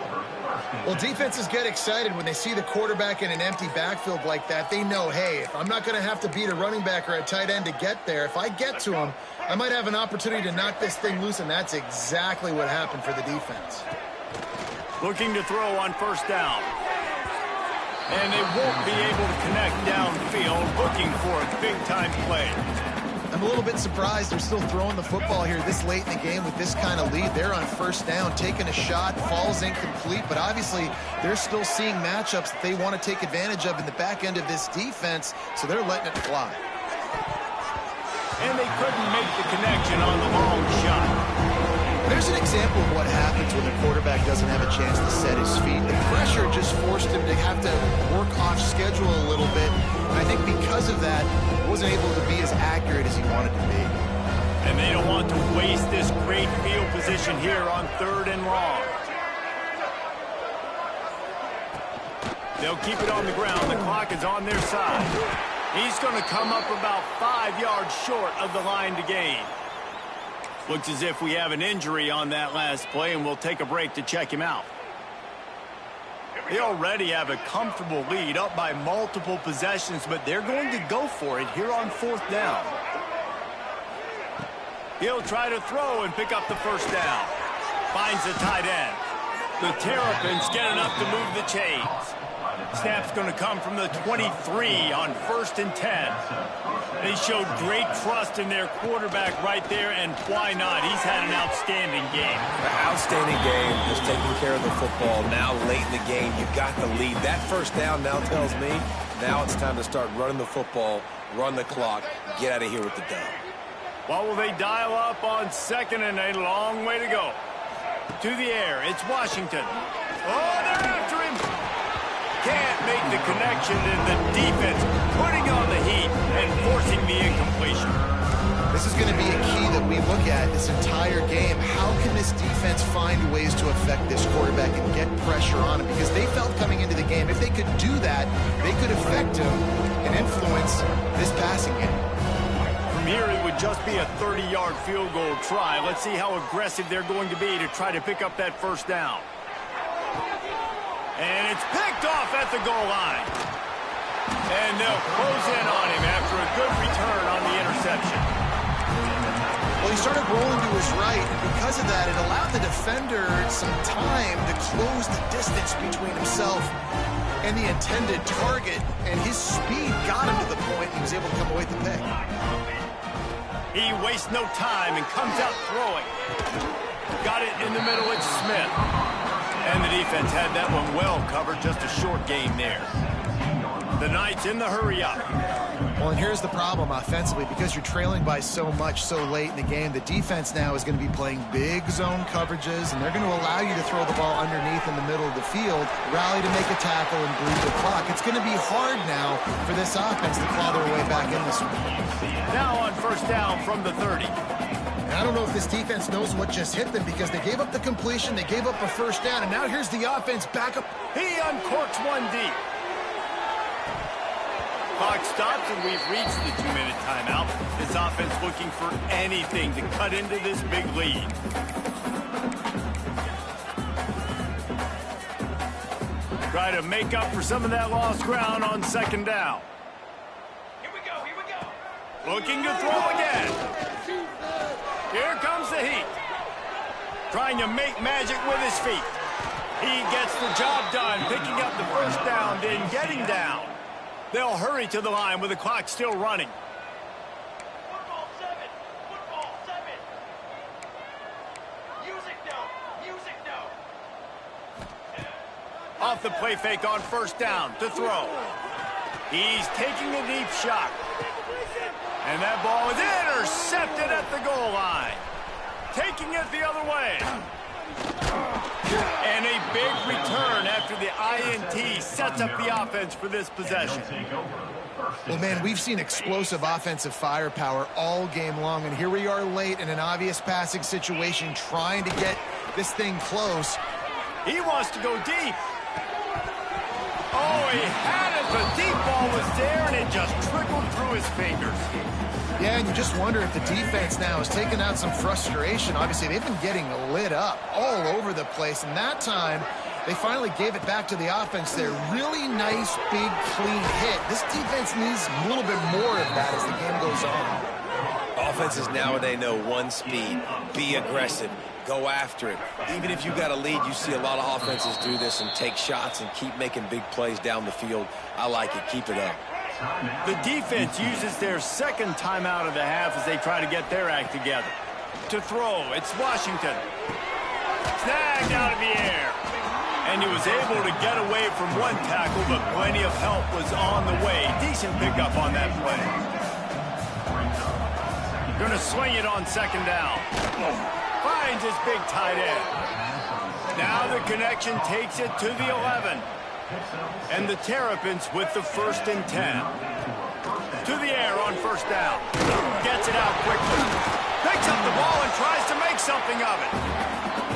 Well, defenses get excited when they see the quarterback in an empty backfield like that. They know, hey, if I'm not going to have to beat a running back or a tight end to get there, if I get to him, I might have an opportunity to knock this thing loose, and that's exactly what happened for the defense. Looking to throw on first down. And they won't be able to connect downfield, looking for a big-time play. I'm a little bit surprised they're still throwing the football here this late in the game with this kind of lead. They're on first down, taking a shot, falls incomplete, but obviously they're still seeing matchups that they want to take advantage of in the back end of this defense, so they're letting it fly. And they couldn't make the connection on the long shot. There's an example of what happens when the quarterback doesn't have a chance to set his feet. The pressure just forced him to have to work off schedule a little bit. And I think because of that, he wasn't able to be as accurate as he wanted to be. And they don't want to waste this great field position here on 3rd and long. They'll keep it on the ground. The clock is on their side. He's going to come up about 5 yards short of the line to gain. Looks as if we have an injury on that last play, and we'll take a break to check him out. They already have a comfortable lead, up by multiple possessions, but they're going to go for it here on 4th down. He'll try to throw and pick up the first down. Finds the tight end. The Terrapins get enough to move the chains. Snap's going to come from the 23 on 1st and 10. They showed great trust in their quarterback right there, and why not? He's had an outstanding game. Outstanding game, just taking care of the football. Now late in the game, you got the lead. That first down now tells me now it's time to start running the football, run the clock, get out of here with the dub. What will they dial up on second and a long way to go? To the air, it's Washington. Oh, they're after him. Can't make the connection, and the defense putting on the heat and forcing the incompletion. This is going to be a key that we look at this entire game. How can this defense find ways to affect this quarterback and get pressure on him? Because they felt coming into the game, if they could do that, they could affect him and influence this passing game. From here, it would just be a 30-yard field goal try. Let's see how aggressive they're going to be to try to pick up that first down. And it's picked off at the goal line. And they'll close in on him after a good return on the interception. Well, he started rolling to his right, and because of that, it allowed the defender some time to close the distance between himself and the intended target, and his speed got him to the point he was able to come away with the pick. He wastes no time and comes out throwing. Got it in the middle, it's Smith. And the defense had that one well covered, just a short game there. The Knights in the hurry-up. Well, and here's the problem offensively. Because you're trailing by so much so late in the game, the defense now is going to be playing big zone coverages, and they're going to allow you to throw the ball underneath in the middle of the field, rally to make a tackle, and bleed the clock. It's going to be hard now for this offense to claw their way back in this one. Now on first down from the 30. And I don't know if this defense knows what just hit them, because they gave up the completion, they gave up a first down, and now here's the offense back up. He uncorks one deep. Clock stops, and we've reached the 2-minute timeout. This offense looking for anything to cut into this big lead. Try to make up for some of that lost ground on second down. Here we go. Looking to throw again. Here comes the heat. Trying to make magic with his feet. He gets the job done, picking up the first down, then getting down. They'll hurry to the line with the clock still running. Football 7. Music no. Off the play fake on first down to throw. He's taking a deep shot. And that ball is intercepted at the goal line. Taking it the other way. And a big return after the INT sets up the offense for this possession. Well, man, we've seen explosive offensive firepower all game long, and here we are late in an obvious passing situation trying to get this thing close. He wants to go deep. Oh, he had it. The deep ball was there, and it just trickled through his fingers. Yeah, and you just wonder if the defense now is taking out some frustration. Obviously, they've been getting lit up all over the place, and that time they finally gave it back to the offense there. Really nice, big, clean hit. This defense needs a little bit more of that as the game goes on. Offenses nowadays know one speed, be aggressive, go after it. Even if you got a lead, you see a lot of offenses do this and take shots and keep making big plays down the field. I like it. Keep it up. The defense uses their second timeout of the half as they try to get their act together. To throw, it's Washington. Snagged out of the air. And he was able to get away from one tackle, but plenty of help was on the way. Decent pickup on that play. Going to swing it on second down. Finds his big tight end. Now the connection takes it to the 11. And the Terrapins with the 1st and 10. To the air on first down. Gets it out quickly. Picks up the ball and tries to make something of it.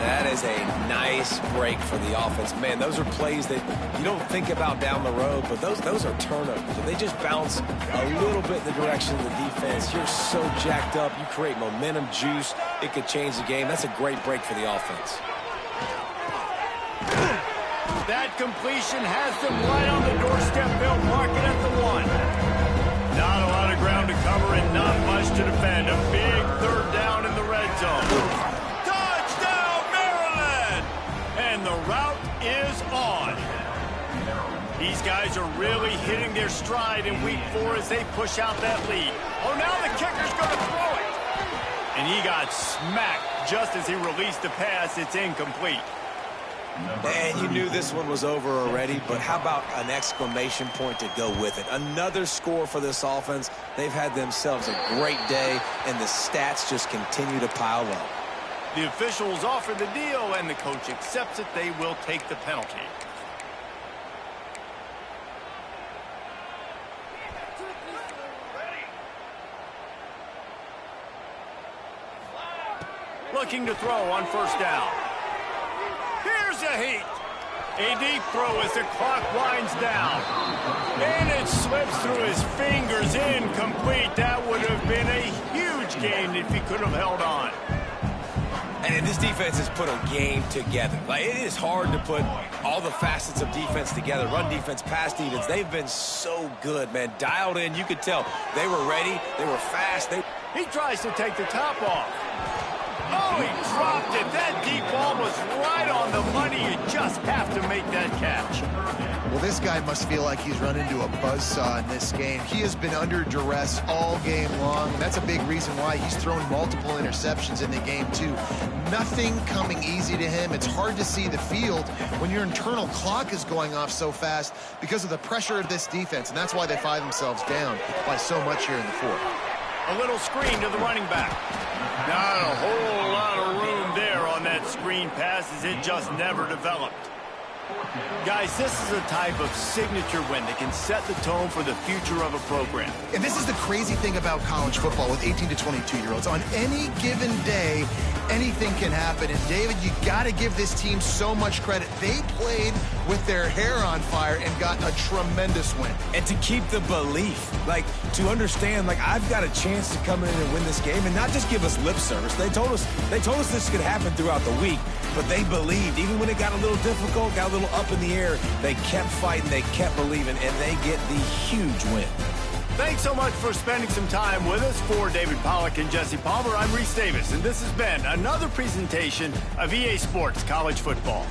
That is a nice break for the offense. Man, those are plays that you don't think about down the road, but those are turnovers. If they just bounce a little bit in the direction of the defense, you're so jacked up. You create momentum, juice. It could change the game. That's a great break for the offense. That completion has them right on the doorstep. They'll mark it at the 1. Not a lot of ground to cover and not much to defend. A big third down in the red zone. Touchdown, Maryland! And the route is on. These guys are really hitting their stride in week 4 as they push out that lead. Oh, now the kicker's going to throw it. And he got smacked just as he released the pass. It's incomplete. And you knew this one was over already, but how about an exclamation point to go with it? Another score for this offense. They've had themselves a great day, and the stats just continue to pile up. The officials offer the deal, and the coach accepts it. They will take the penalty. Looking to throw on first down. Here's a heat. A deep throw as the clock winds down. And it slips through his fingers, incomplete. That would have been a huge gain if he could have held on. And this defense has put a game together. Like, it is hard to put all the facets of defense together. Run defense, pass defense. They've been so good, man. Dialed in. You could tell they were ready. They were fast. He tries to take the top off. Oh, he dropped it. That deep ball was right on the money. You just have to make that catch. Well, this guy must feel like he's run into a buzzsaw in this game. He has been under duress all game long, and that's a big reason why he's thrown multiple interceptions in the game, too. Nothing coming easy to him. It's hard to see the field when your internal clock is going off so fast because of the pressure of this defense, and that's why they find themselves down by so much here in the fourth. A little screen to the running back. Not a whole lot of room there on that screen pass as it just never developed. Guys, this is a type of signature win that can set the tone for the future of a program. And this is the crazy thing about college football with 18 to 22-year-olds. On any given day, anything can happen. And, David, you got to give this team so much credit. They played with their hair on fire and got a tremendous win. And to keep the belief, like, to understand, like, I've got a chance to come in and win this game and not just give us lip service. They told us this could happen throughout the week, but they believed. Even when it got a little difficult, got a little up in the air, they kept fighting, they kept believing, and they get the huge win. Thanks so much for spending some time with us. For David Pollack and Jesse Palmer, I'm Reese Davis, and this has been another presentation of EA Sports College Football.